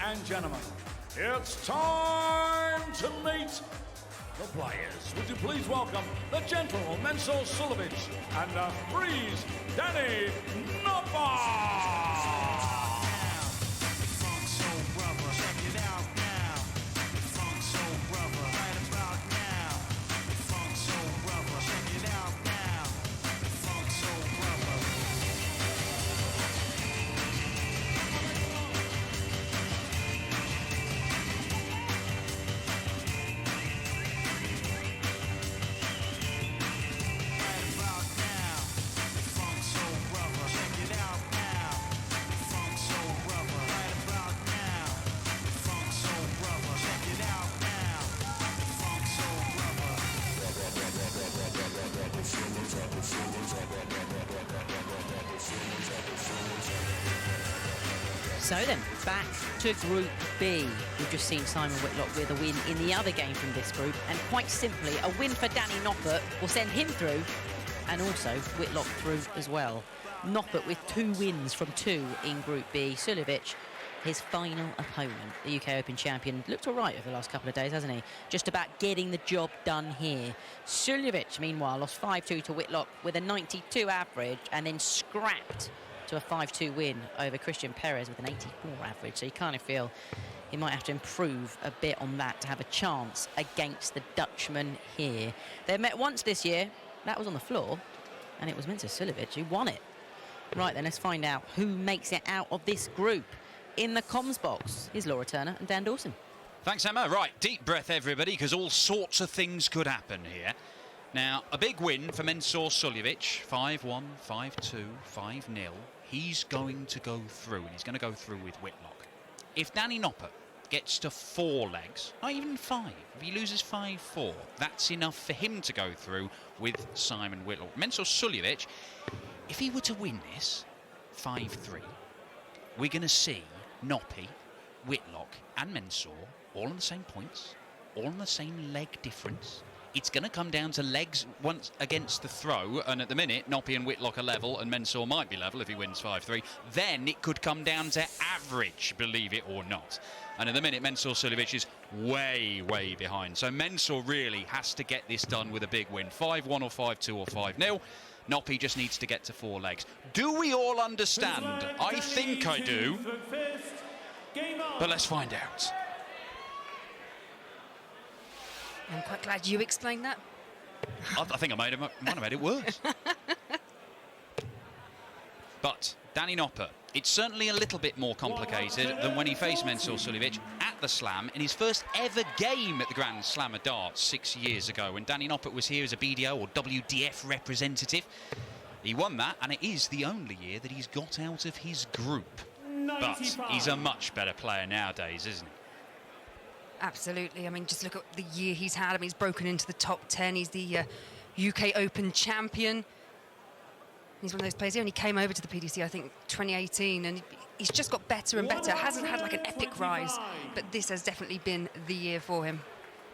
and gentlemen, it's time to meet the players. Would you please welcome the gentle Mensur Suljovic and the freeze Danny Noppert. So then, back to Group B. We've just seen Simon Whitlock with a win in the other game from this group, and quite simply, a win for Danny Noppert will send him through, and also Whitlock through as well. Noppert with 2 wins from 2 in Group B. Suljovic, his final opponent, the UK Open champion, looked all right over the last couple of days, hasn't he? Just about getting the job done here. Suljovic, meanwhile, lost 5-2 to Whitlock with a 92 average, and then scrapped to a 5-2 win over Christian Perez with an 84 average. So you kind of feel he might have to improve a bit on that to have a chance against the Dutchman here. They've met once this year. That was on the floor, and it was Mensur Suljovic who won it. Right then, let's find out who makes it out of this group. In the comms box, here's Laura Turner and Dan Dawson. Thanks, Emma. Right, deep breath, everybody, because all sorts of things could happen here. Now, a big win for Mensur Suljovic, 5-1, 5-2, 5-0. He's going to go through, and he's going to go through with Whitlock. If Danny Noppert gets to 4 legs, not even 5, if he loses 5-4, that's enough for him to go through with Simon Whitlock. Mensur Suljovic, if he were to win this 5-3, we're going to see Noppy, Whitlock and Mensur all on the same points, all on the same leg difference. It's going to come down to legs once against the throw, and at the minute, Noppy and Whitlock are level, and Mensur might be level if he wins 5-3. Then it could come down to average, believe it or not. And at the minute, Mensur Suljovic is way, way behind. So Mensur really has to get this done with a big win. 5-1 or 5-2 or 5-0. Noppy just needs to get to 4 legs. Do we all understand? I think I do. But let's find out. I'm quite glad you explained that. I think I might have made it worse. But Danny Noppert, it's certainly a little bit more complicated than when he faced Mensur Suljovic at the Slam in his first ever game at the Grand Slam of Darts 6 years ago, when Danny Noppert was here as a BDO or WDF representative. He won that, and it is the only year that he's got out of his group. 95. But he's a much better player nowadays, isn't he? Absolutely. I mean, just look at the year he's had. I mean, he's broken into the top 10. He's the UK Open champion. He's one of those players. He only came over to the PDC, I think, 2018, and he's just got better and better. Hasn't had like an epic rise, but this has definitely been the year for him.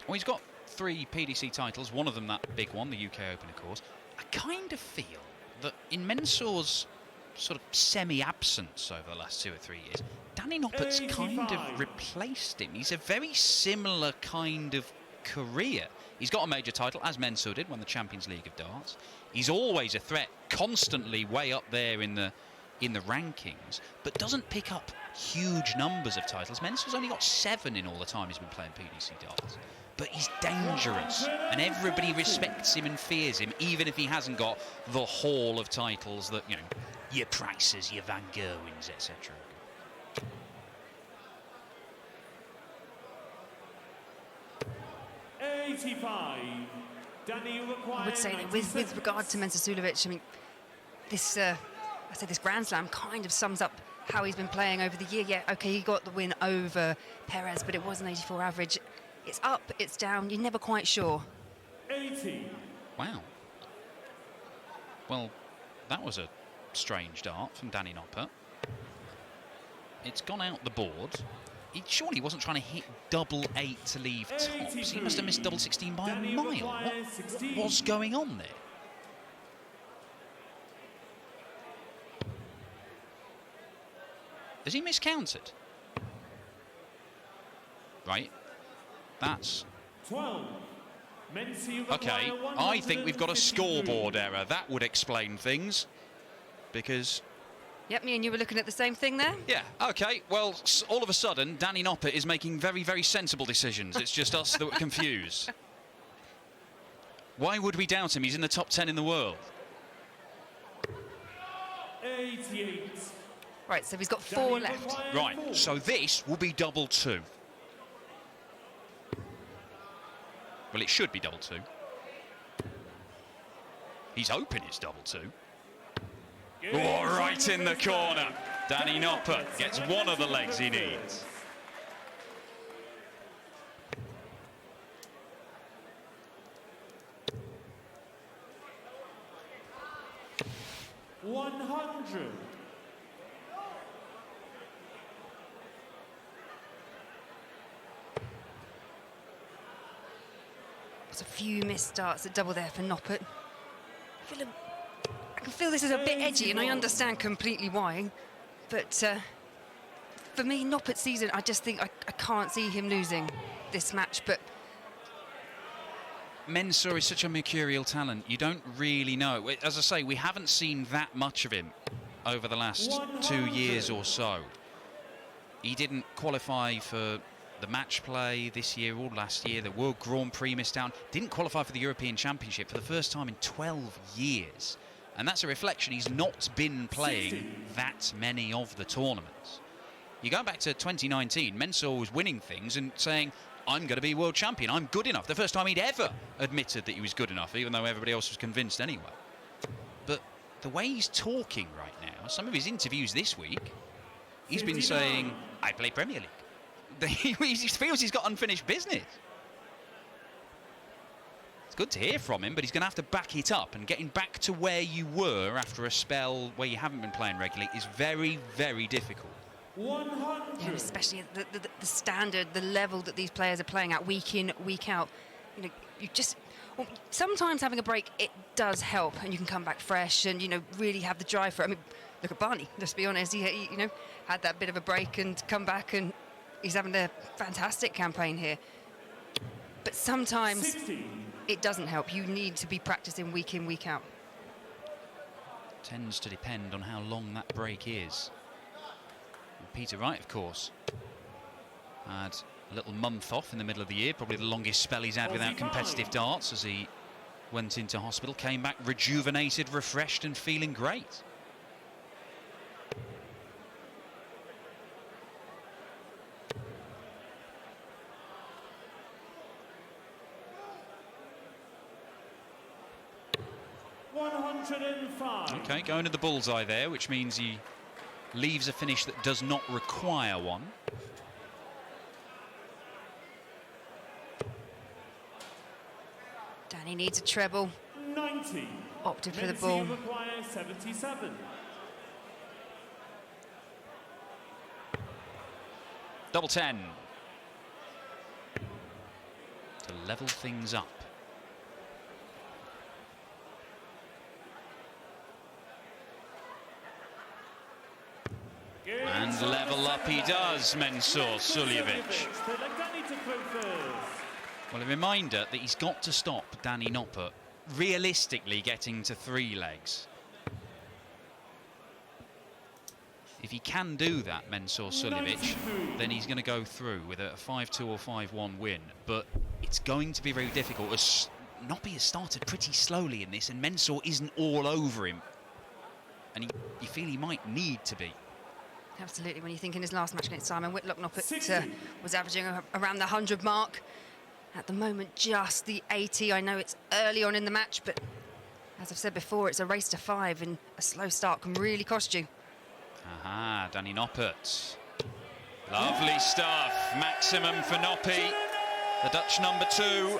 Well, he's got 3 PDC titles, one of them that big one, the UK Open, of course. I kind of feel that in Mensur's sort of semi-absence over the last 2 or 3 years, Danny Noppert's kind of replaced him. He's a very similar kind of career. He's got a major title, as Mensur did, won the Champions League of Darts. He's always a threat, constantly way up there in the rankings, but doesn't pick up huge numbers of titles. Mensur's only got 7 in all the time he's been playing PDC Darts. But he's dangerous, and everybody respects him and fears him, even if he hasn't got the haul of titles that, you know, your Prices, your Van Gerwens, etc. 85. I would say that with regard to Mensur Suljovic, I mean, this this Grand Slam kind of sums up how he's been playing over the year. Yeah, okay, he got the win over Perez, but it was an 84 average. It's up, it's down, you're never quite sure. 80. Wow. Well, that was a strange dart from Danny Noppert. It's gone out the board. He surely wasn't trying to hit double 8 to leave tops. He must have missed double 16 by a mile. What was going on there? Has he miscounted? Right? That's... 12. Okay, I think we've got a scoreboard error. That would explain things. Because... Yep, me and you were looking at the same thing there. Yeah, okay. Well, all of a sudden, Danny Noppert is making very, very sensible decisions. It's just us that were confused. Why would we doubt him? He's in the top 10 in the world. 88. Right, so he's got 4 left. Right, so this will be double 2. Well, it should be double 2. He's hoping it's double 2. Oh, right in the corner. Danny Noppert gets one of the legs he needs. $100. There's a few missed starts at double there for Noppert. I can feel this is a bit edgy, and I understand completely why. But for me, Noppert's season, I just think I can't see him losing this match. But Mensah is such a mercurial talent. You don't really know. As I say, we haven't seen that much of him over the last 2 years or so. He didn't qualify for the match play this year or last year. The World Grand Prix missed out. Didn't qualify for the European Championship for the first time in 12 years. And that's a reflection. He's not been playing that many of the tournaments. You go back to 2019, Mensah was winning things and saying, I'm going to be world champion. I'm good enough. The first time he'd ever admitted that he was good enough, even though everybody else was convinced anyway. But the way he's talking right now, some of his interviews this week, he's been saying, I play Premier League. He feels he's got unfinished business. It's good to hear from him, but he's going to have to back it up. And getting back to where you were after a spell where you haven't been playing regularly is very, very difficult. 100. yeah, especially the standard, the level that these players are playing at week in, week out. You know, you just... Well, sometimes having a break, it does help, and you can come back fresh and, you know, really have the drive for it. I mean, look at Barney, let's be honest. He you know, had that bit of a break and come back, and he's having a fantastic campaign here. But sometimes 60. it doesn't help. You need to be practicing week in, week out. Tends to depend on how long that break is. And Peter Wright, of course, had a little month off in the middle of the year, probably the longest spell he's had without competitive darts, as he went into hospital, came back rejuvenated, refreshed and feeling great. Okay, going to the bullseye there, which means he leaves a finish that does not require one. Danny needs a treble. 90. Opted for the ball. Requires 77. Double 10 to level things up. And level up he does, Mensah Suljovic. Well, a reminder that he's got to stop Danny Noppert realistically getting to 3 legs. If he can do that, Mensah Suljovic, then he's going to go through with a 5-2 or 5-1 win. But it's going to be very difficult, as Noppert has started pretty slowly in this, and Mensah isn't all over him. And you feel he might need to be. Absolutely. When you think in his last match against Simon Whitlock, Noppert was averaging around the 100 mark. At the moment, just the 80. I know it's early on in the match, but as I've said before, it's a race to 5, and a slow start can really cost you. Aha, Danny Noppert. Lovely stuff. Maximum for Noppie, the Dutch number 2,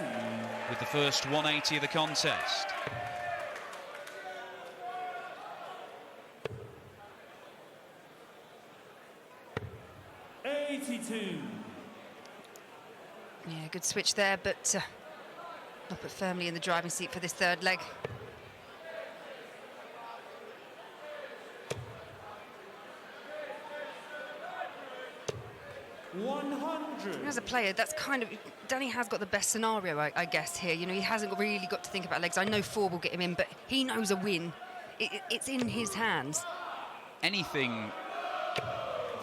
with the first 180 of the contest. Yeah, good switch there, but Noppert firmly in the driving seat for this third leg. 100. As a player, that's kind of... Danny has got the best scenario, I guess, here. You know, he hasn't really got to think about legs. I know 4 will get him in, but he knows a win. It's in his hands. Anything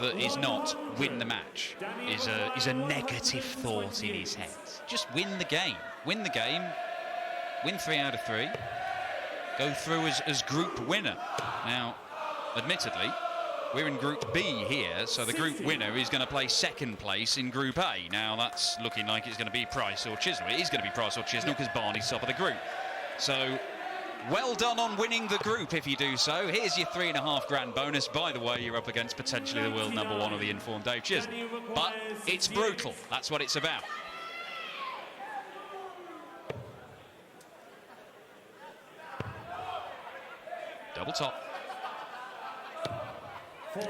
that is not win the match is a negative thought in his head. Just win the game. Win the game. Win 3 out of 3. Go through as group winner. Now, admittedly, we're in Group B here, so the group winner is going to play second place in Group A. Now, that's looking like it's going to be Price or Chisnell. It is going to be Price or Chisnell because Barney's top of the group. So, well done on winning the group if you do so. Here's your $3.5 grand bonus. By the way, you're up against potentially the world #1 of the informed Dave Chisnell. But it's brutal. That's what it's about. Double top.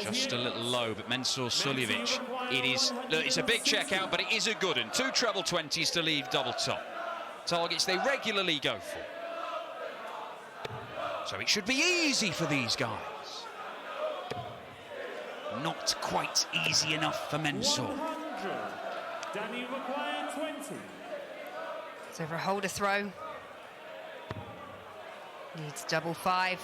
Just a little low, but Mensur Suljovic. It's a big check out, but it is a good one. 2 treble 20s to leave double top. Targets they regularly go for. So it should be easy for these guys. Not quite easy enough for Mensur. 100. Danny required 20. So for a holder throw. Needs double 5.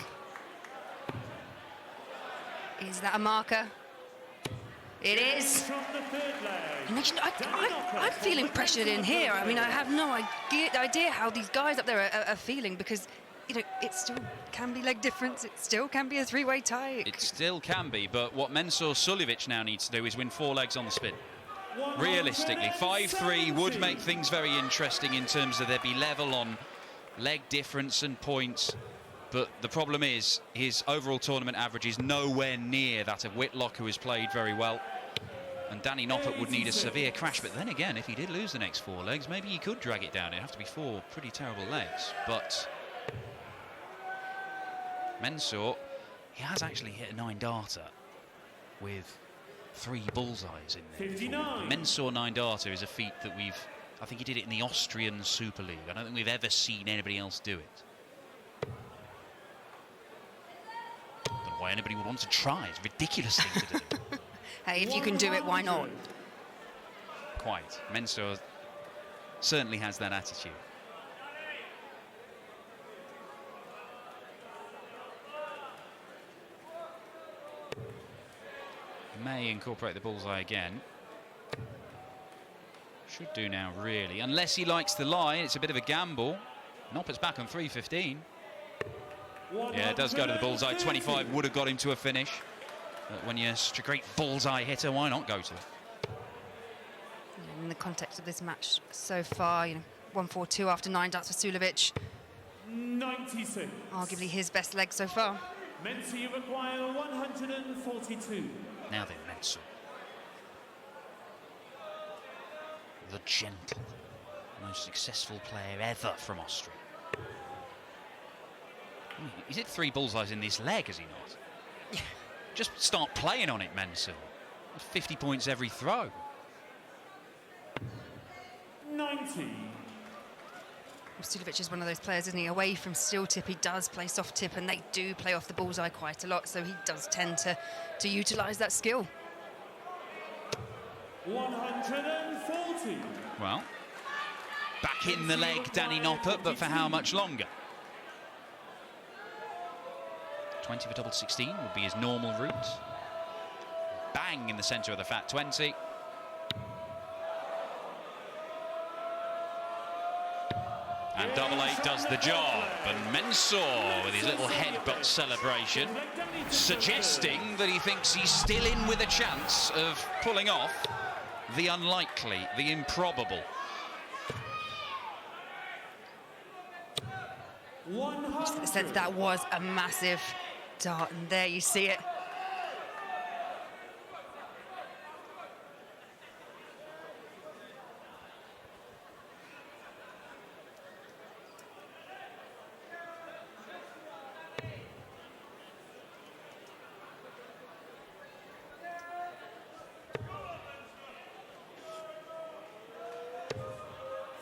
Is that a marker? It is. From the third leg. And actually, I'm feeling pressured in here. I mean, I have no idea how these guys up there are feeling, because, you know, it still can be leg difference. It still can be a 3-way tie. It still can be, but what Mensur Suljovic now needs to do is win 4 legs on the spin. Realistically, 5-3 would make things very interesting in terms of there'd be level on leg difference and points. But the problem is his overall tournament average is nowhere near that of Whitlock, who has played very well. And Danny Noppert would need a severe crash. But then again, if he did lose the next 4 legs, maybe he could drag it down. It'd have to be 4 pretty terrible legs. But Mensur, he has actually hit a 9-darter with 3 bullseyes in there. 59. The Mensur 9-darter is a feat that I think he did it in the Austrian Super League. I don't think we've ever seen anybody else do it. Why anybody would want to try. It's a ridiculous thing to do. Hey, if you can do it, why not? Quite. Mensur certainly has that attitude. May incorporate the bullseye again. Should do now, really. Unless he likes the line, it's a bit of a gamble. Noppert's back on 315. Yeah, it does go to the bullseye. 25 would have got him to a finish. But when you're such a great bullseye hitter, why not go to it? In the context of this match so far, you know, 1-4-2 after 9 darts for Suljovic. 96. Arguably his best leg so far. Mensur, you require 142. Now then, Mensur. The gentle, most successful player ever from Austria. He's hit 3 bullseyes in this leg, has he not? Just start playing on it, Mensur. 50 points every throw. 90. Suljovic is one of those players, isn't he? Away from steel tip, he does play soft tip, and they do play off the bullseye quite a lot, so he does tend to utilise that skill. 140. Well, back in the leg, Danny Noppert, but for how much longer? 20 for double 16 would be his normal route. Bang in the centre of the fat 20. And double 8 does the job. And Mensur with his little headbutt celebration, suggesting that he thinks he's still in with a chance of pulling off the unlikely, the improbable. 100. Said that was a massive dart, and there you see it.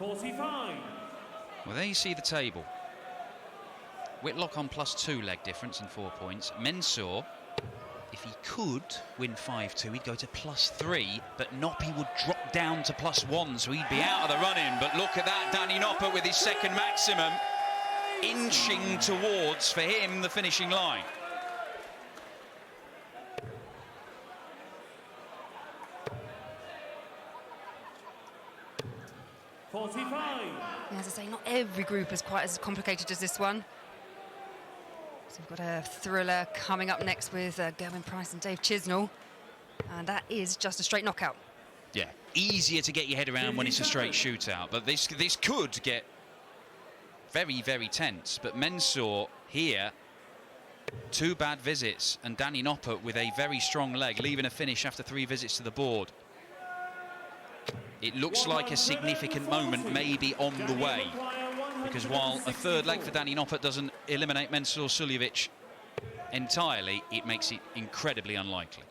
$45. Well, there you see the table. Whitlock on +2 leg difference and 4 points. Mensur if he could win 5-2, he'd go to +3, but Noppy would drop down to +1, so he'd be out of the running. But look at that, Danny Noppert with his second maximum, inching towards, for him, the finishing line. As I say, not every group is quite as complicated as this one. So we've got a thriller coming up next with Gerwin Price and Dave Chisnell. And that is just a straight knockout. Yeah, easier to get your head around when it's a straight shootout, but this could get very, very tense. But Mensur here, 2 bad visits, and Danny Noppert with a very strong leg, leaving a finish after 3 visits to the board. It looks like a significant moment may be on the way, because while a 3rd leg for Danny Noppert doesn't eliminate Mensur Suljovic entirely, it makes it incredibly unlikely.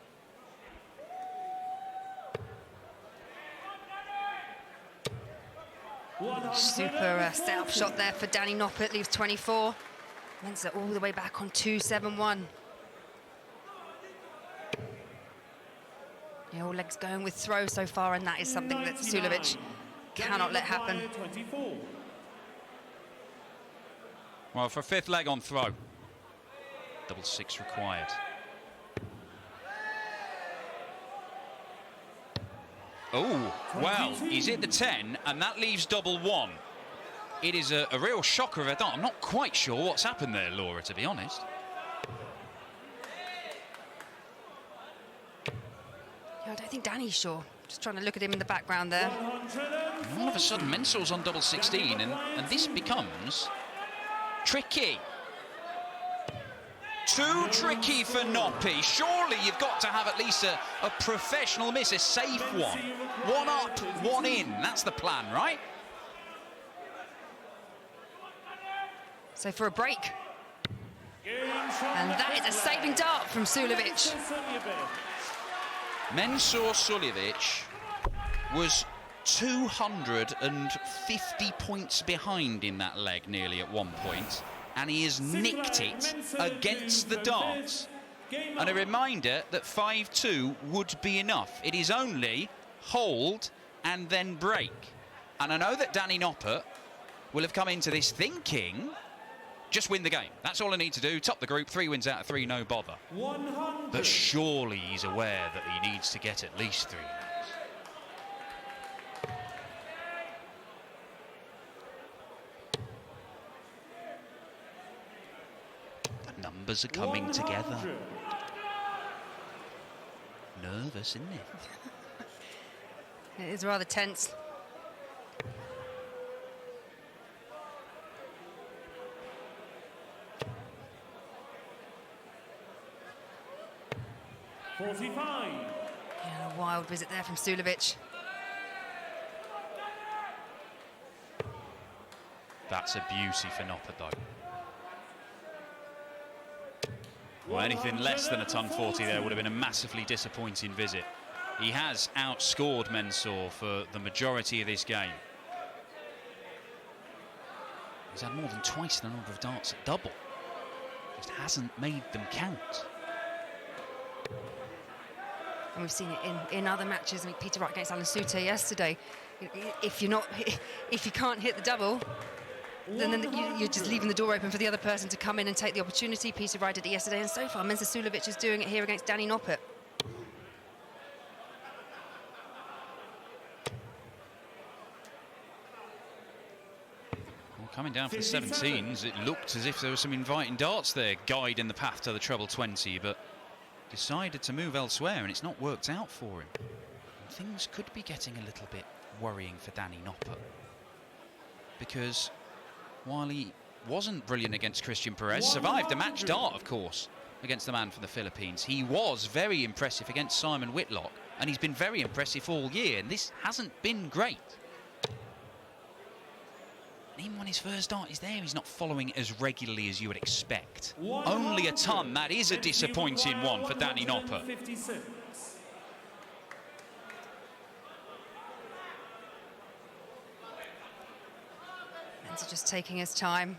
Super setup shot there for Danny Noppert, leaves 24. Mensur all the way back on 2-7-1. Yeah, all legs going with throw so far, and that is something that Suljovic cannot let happen. Well, for 5th leg on throw, double 6 required. Oh, well, he's hit the 10, and that leaves double 1. It is a real shocker of a dart. I'm not quite sure what's happened there, Laura, to be honest. Yeah, I don't think Danny's sure. Just trying to look at him in the background there. And all of a sudden, Mensur's on double 16, and this becomes tricky. Too tricky for Noppy. Surely you've got to have at least a professional miss, a safe one. 1 up, 1 in. That's the plan, right? So for a break. And that is a saving dart from Suljovic. Mensur Suljovic was 250 points behind in that leg nearly at one point, and he has nicked it against the darts. And a reminder that 5-2 would be enough. It is only hold and then break. And I know that Danny Noppert will have come into this thinking, just win the game. That's all I need to do. Top the group, 3 wins out of 3, no bother. 100. But surely he's aware that he needs to get at least 3 wins. The numbers are coming 100. together. Nervous, isn't it? It is rather tense. Yeah, a wild visit there from Suljovic. That's a beauty for Noppert, though. Well, anything less than a ton 40 there would have been a massively disappointing visit. He has outscored Mensur for the majority of this game. He's had more than twice the number of darts at double. Just hasn't made them count. And we've seen it in other matches. I mean, Peter Wright against Alan Suter yesterday. If you can't hit the double, then you're just leaving the door open for the other person to come in and take the opportunity. Peter Wright did it yesterday, and so far Mensur Suljovic is doing it here against Danny Noppert. Well, coming down for the 17s, it looked as if there were some inviting darts there guiding the path to the treble 20, but decided to move elsewhere, and it's not worked out for him. And things could be getting a little bit worrying for Danny Noppert, because while he wasn't brilliant against Christian Perez, survived a match dart, of course, against the man from the Philippines, he was very impressive against Simon Whitlock, and he's been very impressive all year, and this hasn't been great. And even when his first dart is there, he's not following as regularly as you would expect. Only a ton. That is a disappointing one for Danny Noppert. Mensur just taking his time.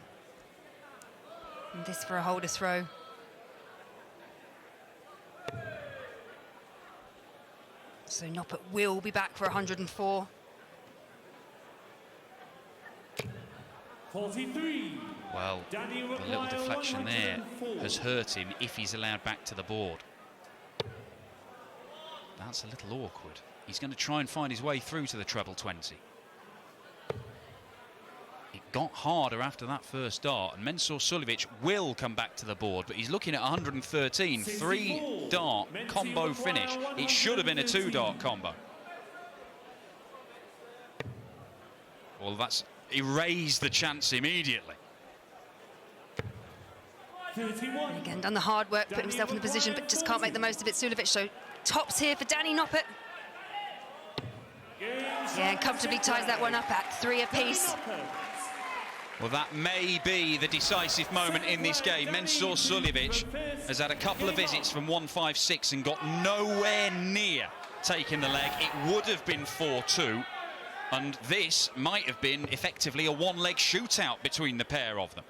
And this for a holder throw. So Noppert will be back for 104. 43. Well, Danny the little require deflection there 104. has hurt him if he's allowed back to the board. That's a little awkward. He's going to try and find his way through to the treble 20. It got harder after that first dart, and Mensur Suljovic will come back to the board, but he's looking at 113, 3-dart combo finish. It should have been a 2-dart combo. Well, that's erased the chance immediately. 31. Again, done the hard work, put himself in the position, but just can't make the most of it. Suljovic, so tops here for Danny Noppert. Yeah, and comfortably ties that one up at 3 apiece. Well, that may be the decisive moment in this game. Mensur Suljovic has had a couple of visits from 156 and got nowhere near taking the leg. It would have been 4-2, and this might have been effectively a one-leg shootout between the pair of them.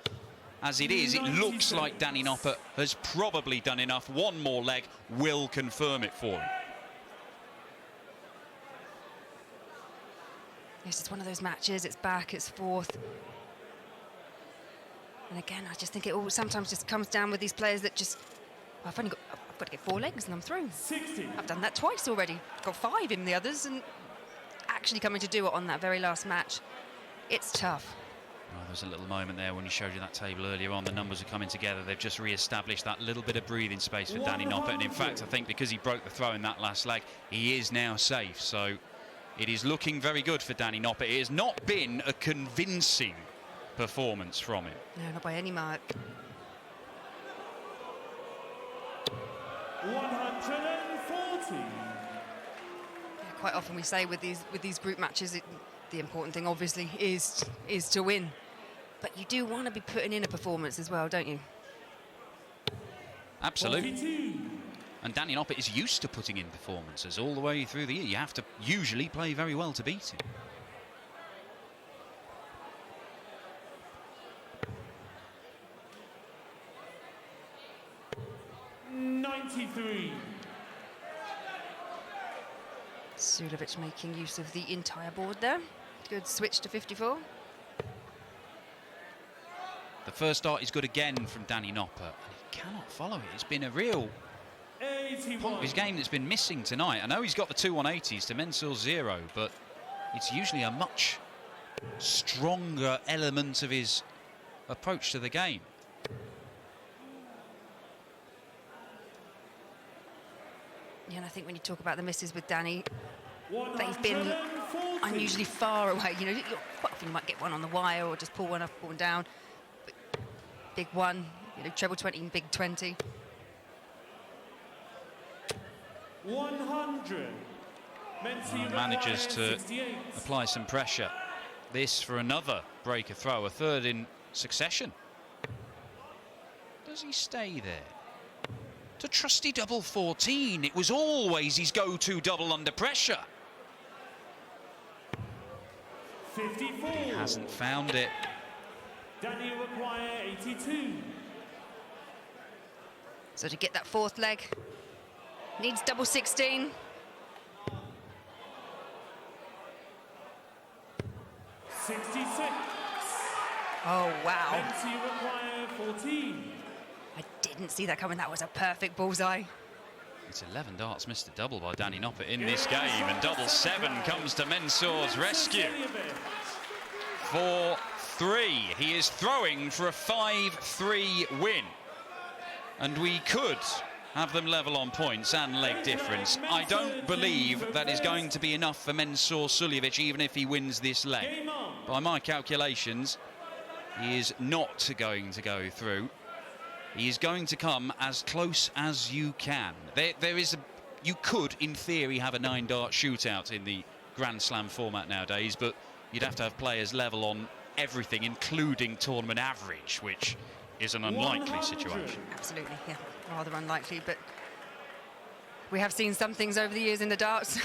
As it is, it looks like Danny Noppert has probably done enough. One more leg will confirm it for him. Yes, it's one of those matches. It's back, it's fourth. And again, I just think it all sometimes just comes down with these players that just, I've got to get 4 legs and I'm through. 60. I've done that twice already. Got 5 in the others, and actually coming to do it on that very last match, it's tough. Well, there's a little moment there when he showed you that table earlier on. The numbers are coming together. They've just re-established that little bit of breathing space for Danny Noppert. And in fact, I think because he broke the throw in that last leg, he is now safe. So it is looking very good for Danny Noppert. It has not been a convincing performance from him. No, not by any mark. 140. Yeah, quite often we say with these group matches, the important thing obviously is to win. But you do want to be putting in a performance as well, don't you? Absolutely. 42. And Danny Noppert is used to putting in performances all the way through the year. You have to usually play very well to beat him. 93. Suljovic making use of the entire board there. Good switch to 54. The first dart is good again from Danny Noppert, and he cannot follow it. It's been a real part of his game that's been missing tonight. I know he's got the 2 180s to Mensur's 0, but it's usually a much stronger element of his approach to the game. Yeah, and I think when you talk about the misses with Danny, 140. they've been unusually far away. You know, quite often you might get one on the wire or just pull one up, pull one down. But big one, you know, treble 20 and big 20. 100. Manages to apply some pressure. This for another breaker throw, a third in succession. Does he stay there? To trusty double 14. It was always his go-to double under pressure. 54. He hasn't found it. Danny require 82. So to get that 4th leg, needs double 16. 66. Oh, wow. Danny require 14. I didn't see that coming. That was a perfect bullseye. It's 11 darts missed a double by Danny Noppert in this game, and double 7 comes to Mensur's rescue. 4-3. He is throwing for a 5-3 win. And we could have them level on points and leg difference. I don't believe that is going to be enough for Mensur Suljovic, even if he wins this leg. By my calculations, he is not going to go through. He is going to come as close as you can. You could, in theory, have a 9-dart shootout in the Grand Slam format nowadays, but you'd have to have players level on everything, including tournament average, which is an unlikely situation. Absolutely, yeah, rather unlikely, but we have seen some things over the years in the darts.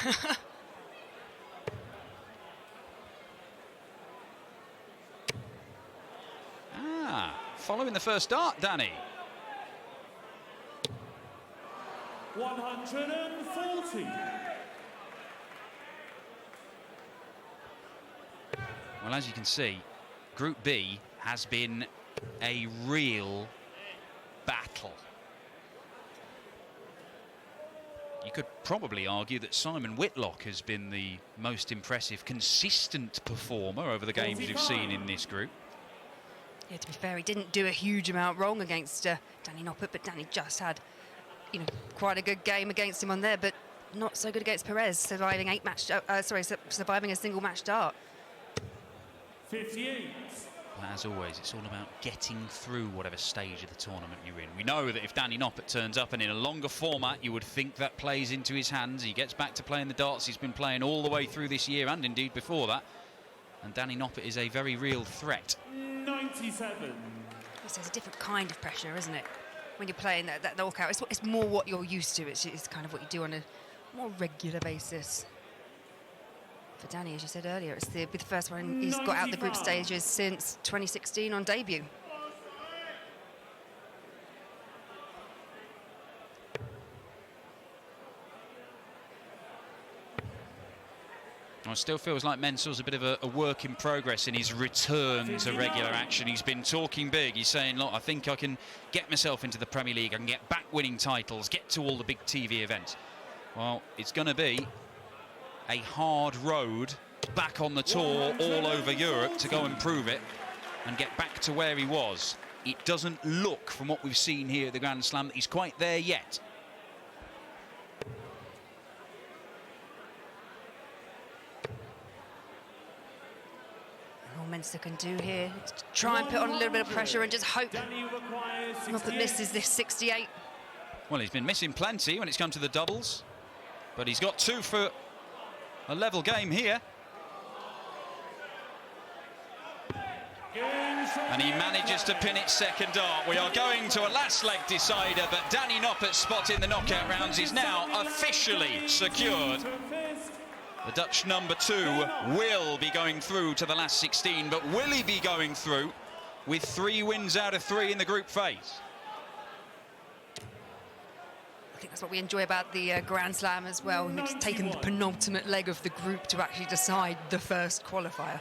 Following the first dart, Danny. 140. Well, as you can see, Group B has been a real battle. You could probably argue that Simon Whitlock has been the most impressive, consistent performer over the games we've seen in this group. Yeah, to be fair, he didn't do a huge amount wrong against Danny Noppert, but Danny just had, you know, quite a good game against him on there, but not so good against Perez, surviving surviving a single match start. 58. Well, as always, it's all about getting through whatever stage of the tournament you're in. We know that if Danny Noppert turns up and in a longer format, you would think that plays into his hands. He gets back to playing the darts he's been playing all the way through this year and indeed before that. And Danny Noppert is a very real threat. 97. It's a different kind of pressure, isn't it? When you're playing that knockout, it's more what you're used to. It's kind of what you do on a more regular basis. For Danny, as you said earlier, it's the first one he's got out the group stages since 2016 on debut. Well, it still feels like Mensor's a bit of a work in progress in his return to regular action. He's been talking big. He's saying, look, I think I can get myself into the Premier League. I can get back winning titles, get to all the big TV events. Well, it's going to be a hard road back on the tour all over Europe to go and prove it and get back to where he was. It doesn't look, from what we've seen here at the Grand Slam, that he's quite there yet. All Mensah can do here is to try and put on a little bit of pressure and just hope Noppert misses this 68. Well, he's been missing plenty when it's come to the doubles, but he's got two for a level game here. And he manages to pin it second dart. We are going to a last leg decider, but Danny Noppert's spot in the knockout rounds is now officially secured. The Dutch number 2 will be going through to the last 16, but will he be going through with 3 wins out of 3 in the group phase? I think that's what we enjoy about the Grand Slam as well. It's taken the penultimate leg of the group to actually decide the first qualifier.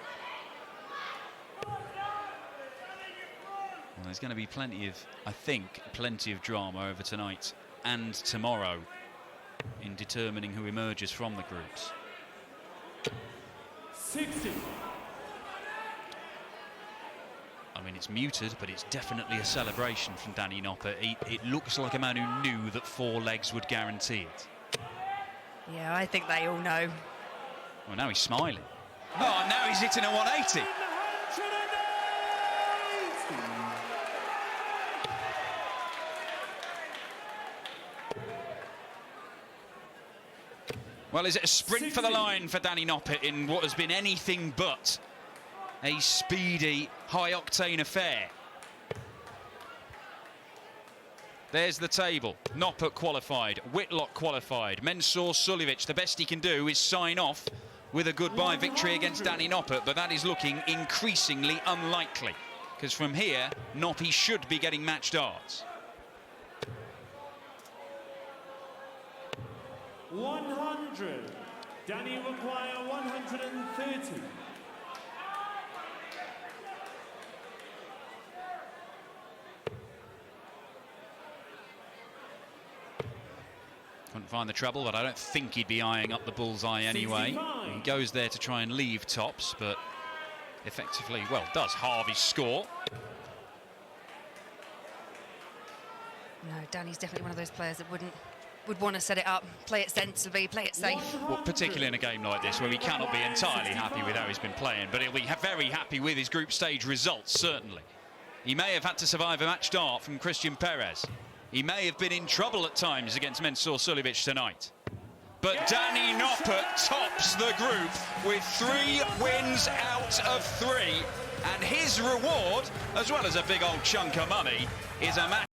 Well, there's going to be plenty of, I think, plenty of drama over tonight and tomorrow in determining who emerges from the groups. 60. I mean, it's muted, but it's definitely a celebration from Danny Noppert. It looks like a man who knew that 4 legs would guarantee it. Yeah, I think they all know. Well, now he's smiling. Oh, now he's hitting a 180. Well, is it a sprint for the line for Danny Noppert in what has been anything but a speedy, high-octane affair? There's the table. Noppert qualified, Whitlock qualified, Mensur Suljovic. The best he can do is sign off with a goodbye victory against Danny Noppert, but that is looking increasingly unlikely, because from here, Noppert should be getting match darts. 100. Danny require 130. Couldn't find the trouble, but I don't think he'd be eyeing up the bullseye anyway. 65. He goes there to try and leave tops, but effectively, well, does halve his score. No, Danny's definitely one of those players that would want to set it up, play it sensibly, play it safe. Well, particularly in a game like this where he cannot be entirely happy with how he's been playing, but he'll be very happy with his group stage results, certainly. He may have had to survive a match dart from Christian Perez. He may have been in trouble at times against Mensur Suljovic tonight. But Danny Noppert tops the group with 3 wins out of 3. And his reward, as well as a big old chunk of money, is a match